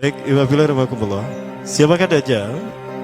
Baik, Iwabillah. Siapakah Dajjal?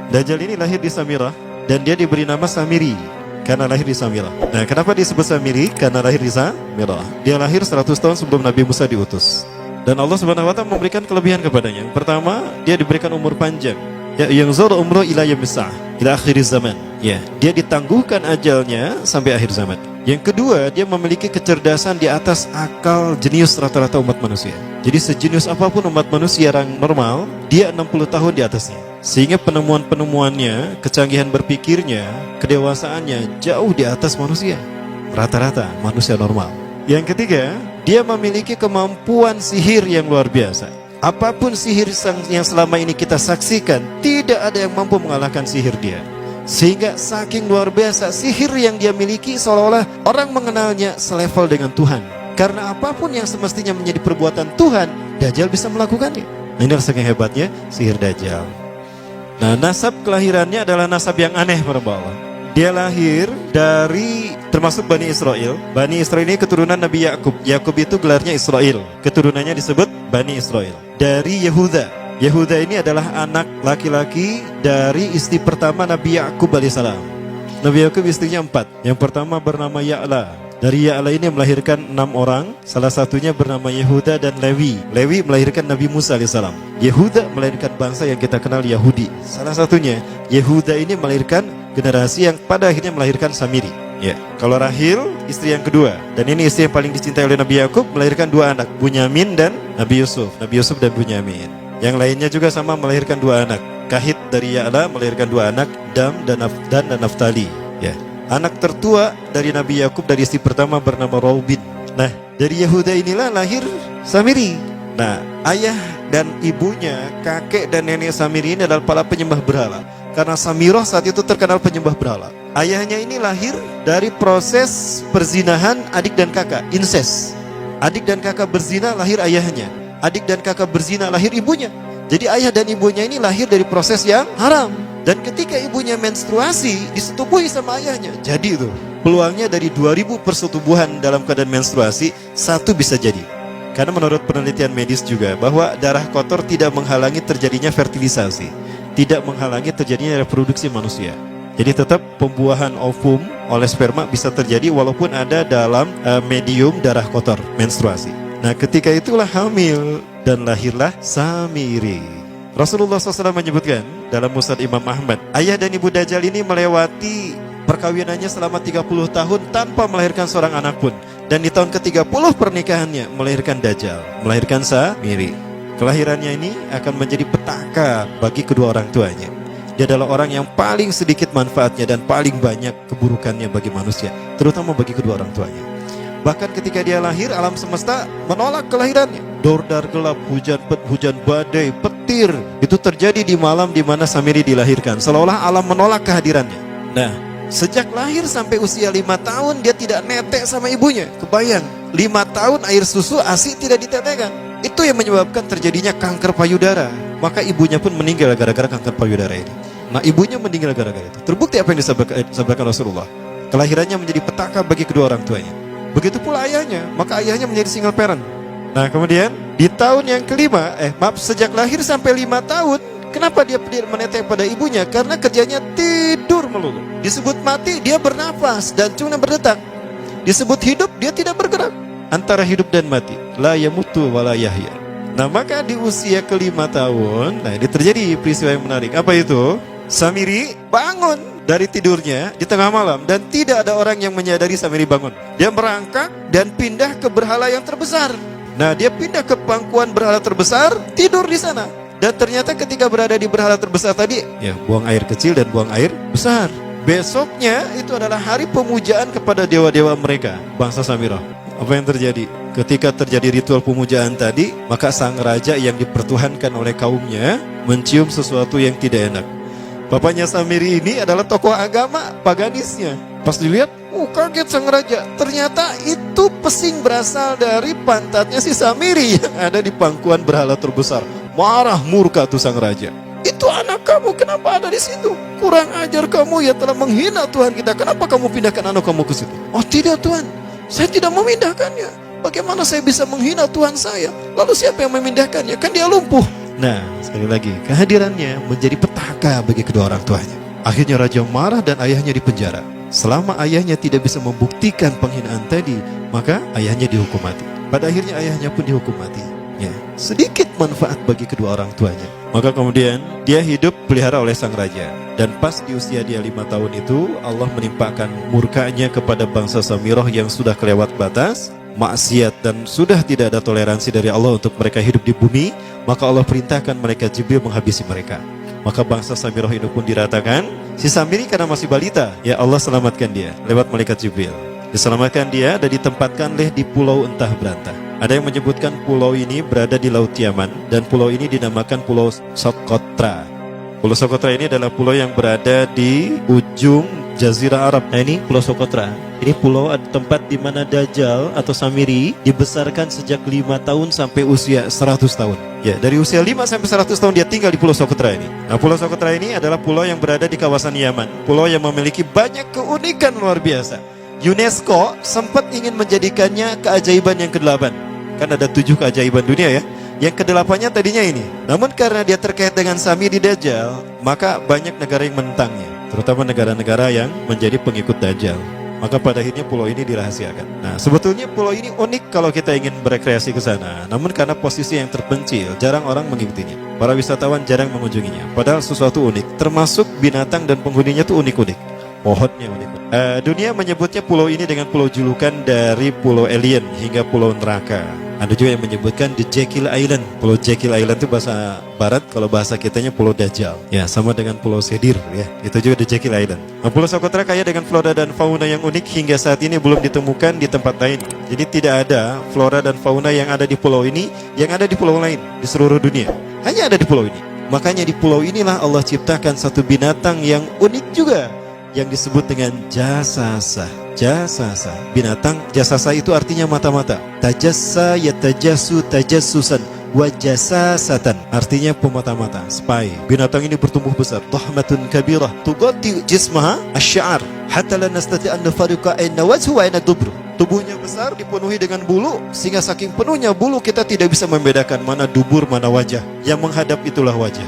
Dajjal ini lahir di Samirah dan dia diberi nama Samiri karena lahir di Samirah. Nah, kenapa disebut Samiri? Karena lahir di Samirah. Dia lahir 100 tahun sebelum Nabi Musa diutus. Dan Allah Subhanahu wa taala memberikan kelebihan kepadanya. Yang pertama, dia diberikan umur panjang. Ya, yang zara umru ila yamsah, ila akhir zaman. Ya, dia ditangguhkan ajalnya sampai akhir zaman. Yang kedua, dia memiliki kecerdasan di atas akal jenius rata-rata umat manusia. Jadi sejenius apapun umat manusia yang normal, dia 60 tahun di atasnya. Sehingga penemuan-penemuannya, kecanggihan berpikirnya, kedewasaannya jauh di atas manusia. Rata-rata manusia normal. Yang ketiga, dia memiliki kemampuan sihir yang luar biasa. Apapun sihir yang selama ini kita saksikan, tidak ada yang mampu mengalahkan sihir dia. Sehingga saking luar biasa sihir yang dia miliki, seolah-olah orang mengenalnya selevel dengan Tuhan. Karena apapun yang semestinya menjadi perbuatan Tuhan, Dajjal bisa melakukannya. Nah, ini saking hebatnya sihir Dajjal. Nah, nasab kelahirannya adalah nasab yang aneh para Allah. Dia lahir dari termasuk Bani Israel. Bani Israel ini keturunan Nabi Yakub. Yakub itu gelarnya Israel. Keturunannya disebut Bani Israel. Dari Yehuda. Yehuda ini adalah anak laki-laki dari istri pertama Nabi Yakub alaihissalam. Nabi Yakub istrinya 4. Yang pertama bernama Ya'la. Dari Ya'la ini melahirkan 6 orang. Salah satunya bernama Yehuda dan Lewi. Lewi melahirkan Nabi Musa alaihissalam. Yehuda melahirkan bangsa yang kita kenal Yahudi. Salah satunya Yehuda ini melahirkan generasi yang pada akhirnya melahirkan Samiri. Ya, kalau Rahil istri yang kedua, dan ini istri yang paling dicintai oleh Nabi Yakub, melahirkan 2 anak, Bunyamin dan Nabi Yusuf. Nabi Yusuf dan Bunyamin. Yang lainnya juga sama melahirkan 2 anak. Kahit dari Ya'la melahirkan 2 anak, Dam dan Naftali. Ya. Anak tertua dari Nabi Yakub dari istri pertama bernama Raubin. Nah, dari Yehuda inilah lahir Samiri. Nah, ayah dan ibunya, kakek dan nenek Samiri ini adalah para penyembah berhala. Karena Samirah saat itu terkenal penyembah berhala. Ayahnya ini lahir dari proses perzinahan adik dan kakak, incest. Adik dan kakak berzina, lahir ayahnya. Adik dan kakak berzina, lahir ibunya. Jadi ayah dan ibunya ini lahir dari proses yang haram. Dan ketika ibunya menstruasi, disetubuhi sama ayahnya. Jadi itu, peluangnya dari 2000 persetubuhan dalam keadaan menstruasi, 1 bisa jadi. Karena menurut penelitian medis juga, bahwa darah kotor tidak menghalangi terjadinya fertilisasi. Tidak menghalangi terjadinya reproduksi manusia. Jadi tetap pembuahan ovum oleh sperma bisa terjadi walaupun ada dalam medium darah kotor, menstruasi. Nah, ketika itulah hamil dan lahirlah Samiri. Rasulullah SAW menyebutkan dalam Musnad Imam Ahmad, ayah dan ibu Dajjal ini melewati perkawinannya selama 30 tahun tanpa melahirkan seorang anak pun. Dan di tahun ke-30 pernikahannya melahirkan Dajjal, melahirkan Samiri. Kelahirannya ini akan menjadi petaka bagi kedua orang tuanya. Dia adalah orang yang paling sedikit manfaatnya dan paling banyak keburukannya bagi manusia, terutama bagi kedua orang tuanya. Bahkan ketika dia lahir, alam semesta menolak kelahirannya. Dordar gelap, hujan badai, petir. Itu terjadi di malam di mana Samiri dilahirkan. Seolah-olah alam menolak kehadirannya. Nah, sejak lahir sampai usia 5 tahun, dia tidak netek sama ibunya. Kebayang, 5 tahun air susu ASI tidak ditetekkan. Itu yang menyebabkan terjadinya kanker payudara. Maka ibunya pun meninggal gara-gara kanker payudara ini. Nah, ibunya meninggal gara-gara itu. Terbukti apa yang disampaikan Rasulullah. Kelahirannya menjadi petaka bagi kedua orang tuanya. Begitu pula ayahnya, maka ayahnya menjadi single parent. Nah, kemudian di tahun yang kelima, sejak lahir sampai 5 tahun, kenapa dia menetek pada ibunya? Karena kerjanya tidur melulu. Disebut mati, dia bernafas dan cuma berdetak. Disebut hidup, dia tidak bergerak. Antara hidup dan mati, la yamutu wa la yahya. Nah, maka di usia ke-5 tahun, nah ini terjadi peristiwa yang menarik. Apa itu? Samiri bangun dari tidurnya di tengah malam dan tidak ada orang yang menyadari Samiri bangun. Dia merangkak dan pindah ke berhala yang terbesar. Nah, dia pindah ke pangkuan berhala terbesar, tidur di sana. Dan ternyata ketika berada di berhala terbesar tadi, ya buang air kecil dan buang air besar. Besoknya itu adalah hari pemujaan kepada dewa-dewa mereka, bangsa Samirah. Apa yang terjadi? Ketika terjadi ritual pemujaan tadi, maka sang raja yang dipertuhankan oleh kaumnya mencium sesuatu yang tidak enak. Bapaknya Samiri ini adalah tokoh agama paganisnya. Pas dilihat, kaget sang raja. Ternyata itu pesing berasal dari pantatnya si Samiri yang ada di pangkuan berhala terbesar. Marah murka tuh sang raja. Itu anak kamu, kenapa ada di situ? Kurang ajar kamu, ya telah menghina Tuhan kita. Kenapa kamu pindahkan anak kamu ke situ? Oh tidak Tuhan, saya tidak memindahkannya. Bagaimana saya bisa menghina Tuhan saya? Lalu siapa yang memindahkannya? Kan dia lumpuh. Nah, sekali lagi, kehadirannya menjadi petaka bagi kedua orang tuanya. Akhirnya raja marah dan ayahnya dipenjara. Selama ayahnya tidak bisa membuktikan penghinaan tadi, maka ayahnya dihukum mati. Pada akhirnya ayahnya pun dihukum mati. Ya, sedikit manfaat bagi kedua orang tuanya. Maka kemudian dia hidup pelihara oleh sang raja. Dan pas di usia dia 5 tahun itu, Allah menimpakan murkanya kepada bangsa Samirah yang sudah kelewat batas, maksiat, dan sudah tidak ada toleransi dari Allah untuk mereka hidup di bumi. Maka Allah perintahkan malaikat Jibril menghabisi mereka. Maka bangsa Samirah itu pun diratakan. Si Samiri karena masih balita, ya Allah selamatkan dia lewat malaikat Jibril. Diselamatkan dia dan ditempatkanlah di pulau entah berantah. Ada yang menyebutkan pulau ini berada di Laut Yaman, dan pulau ini dinamakan Pulau Socotra. Pulau Socotra ini adalah pulau yang berada di ujung Jazirah Arab. Nah, ini Pulau Socotra. Ini pulau tempat di mana Dajjal atau Samiri dibesarkan sejak 5 tahun sampai usia 100 tahun. Ya, dari usia 5 sampai 100 tahun dia tinggal di Pulau Socotra ini. Nah, Pulau Socotra ini adalah pulau yang berada di kawasan Yaman. Pulau yang memiliki banyak keunikan luar biasa. UNESCO sempat ingin menjadikannya keajaiban yang ke-8. Kan ada 7 keajaiban dunia ya. Yang ke-8-nya tadinya ini. Namun karena dia terkait dengan Samiri Dajjal, maka banyak negara yang menentangnya, terutama negara-negara yang menjadi pengikut Dajjal. Maka pada akhirnya pulau ini dirahasiakan. Nah, sebetulnya pulau ini unik kalau kita ingin berekreasi ke sana. Namun karena posisi yang terpencil, jarang orang mengikutinya. Para wisatawan jarang mengunjunginya. Padahal sesuatu unik, termasuk binatang dan penghuninya tuh unik-unik. Pohonnya unik. Dunia menyebutnya pulau ini dengan pulau julukan dari pulau alien hingga pulau neraka. Ada juga yang menyebutkan The Jekyll Island. Pulau Jekyll Island itu bahasa barat, kalau bahasa kitanya Pulau Dajjal. Ya, sama dengan Pulau Sedir ya. Itu juga The Jekyll Island. Nah, Pulau Socotra kaya dengan flora dan fauna yang unik hingga saat ini belum ditemukan di tempat lain. Jadi tidak ada flora dan fauna yang ada di pulau ini yang ada di pulau lain di seluruh dunia. Hanya ada di pulau ini. Makanya di pulau inilah Allah ciptakan satu binatang yang unik juga, yang disebut dengan jasasa. Jasasa, binatang jasasa itu artinya mata-mata. Tajassa yatajassu tajassusan wa jasasatan, artinya pemata-mata, spy. Binatang ini bertumbuh besar, tahmatun kabirah tughatti jismaha asy'ar hatta la nastati an nafariqa ayna wajhu wa ayna dubru. Tubuhnya besar, dipenuhi dengan bulu, sehingga saking penuhnya bulu kita tidak bisa membedakan mana dubur mana wajah. Yang menghadap itulah wajah.